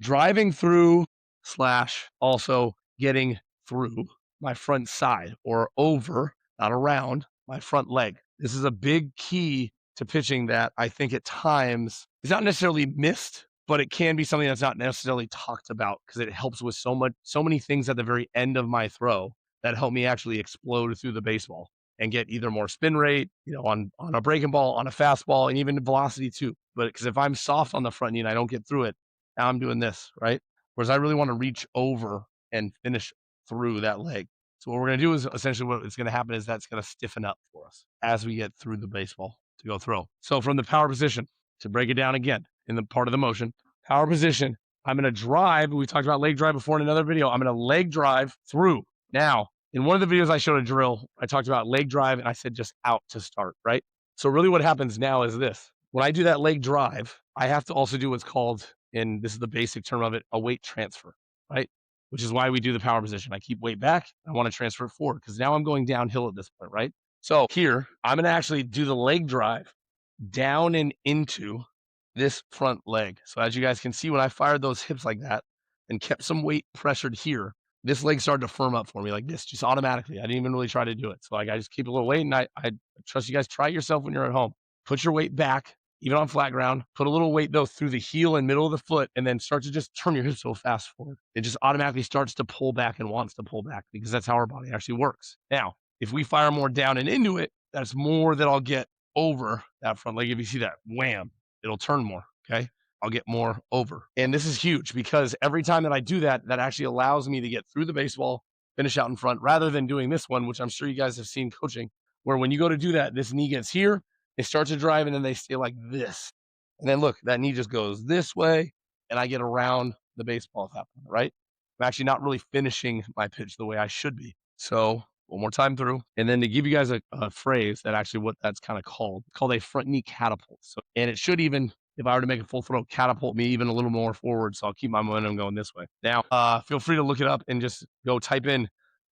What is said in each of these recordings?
driving through slash also getting through my front side or over, not around my front leg. This is a big key to pitching that I think at times is not necessarily missed, but it can be something that's not necessarily talked about because it helps with so many things at the very end of my throw that help me actually explode through the baseball and get either more spin rate, on a breaking ball, on a fastball, and even velocity too. But because if I'm soft on the front knee and I don't get through it, now I'm doing this, right? Whereas I really want to reach over and finish through that leg. So what we're going to do is essentially what is going to happen is that's going to stiffen up for us as we get through the baseball to go throw. So from the power position, to break it down again in the part of the motion, power position, I'm going to drive. We talked about leg drive before in another video. I'm going to leg drive through. Now, in one of the videos I showed a drill, I talked about leg drive and I said just out to start, right? So really what happens now is this. When I do that leg drive, I have to also do what's called, and this is the basic term of it, a weight transfer, right? Which is why we do the power position. I keep weight back. I want to transfer it forward because now I'm going downhill at this point, right? So here, I'm going to actually do the leg drive down and into this front leg. So as you guys can see, when I fired those hips like that and kept some weight pressured here, this leg started to firm up for me like this, just automatically. I didn't even really try to do it. So like I just keep a little weight, and I trust you guys, try it yourself when you're at home. Put your weight back, even on flat ground. Put a little weight though through the heel and middle of the foot, and then start to just turn your hips so fast forward. It just automatically starts to pull back and wants to pull back because that's how our body actually works. Now, if we fire more down and into it, that's more that I'll get over that front leg. If you see that, wham, it'll turn more, okay? I'll get more over. And this is huge because every time that I do that, that actually allows me to get through the baseball, finish out in front, rather than doing this one, which I'm sure you guys have seen coaching, where when you go to do that, this knee gets here, they start to drive, and then they stay like this. And then look, that knee just goes this way, and I get around the baseball at that point, right? I'm actually not really finishing my pitch the way I should be. So one more time through. And then to give you guys a phrase that actually what that's kind of called, it's called a front knee catapult. So, and it should even, if I were to make a full throw, catapult me even a little more forward. So I'll keep my momentum going this way. Now, feel free to look it up and just go type in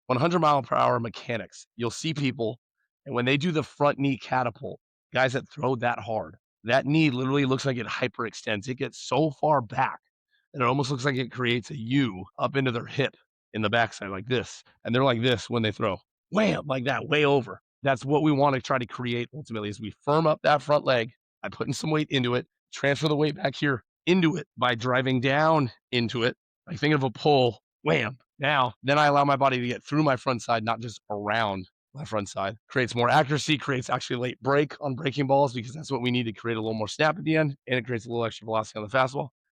100-mile-per-hour mechanics. You'll see people, and when they do the front knee catapult, guys that throw that hard, that knee literally looks like it hyperextends. It gets so far back that it almost looks like it creates a U up into their hip in the backside like this. And they're like this when they throw. Wham, like that, way over. That's what we want to try to create ultimately is we firm up that front leg by putting some weight into it, transfer the weight back here into it by driving down into it. Like think of a pull, wham. Now, then I allow my body to get through my front side, not just around my front side. Creates more accuracy, creates actually late break on breaking balls because that's what we need to create a little more snap at the end, and it creates a little extra velocity on the fastball.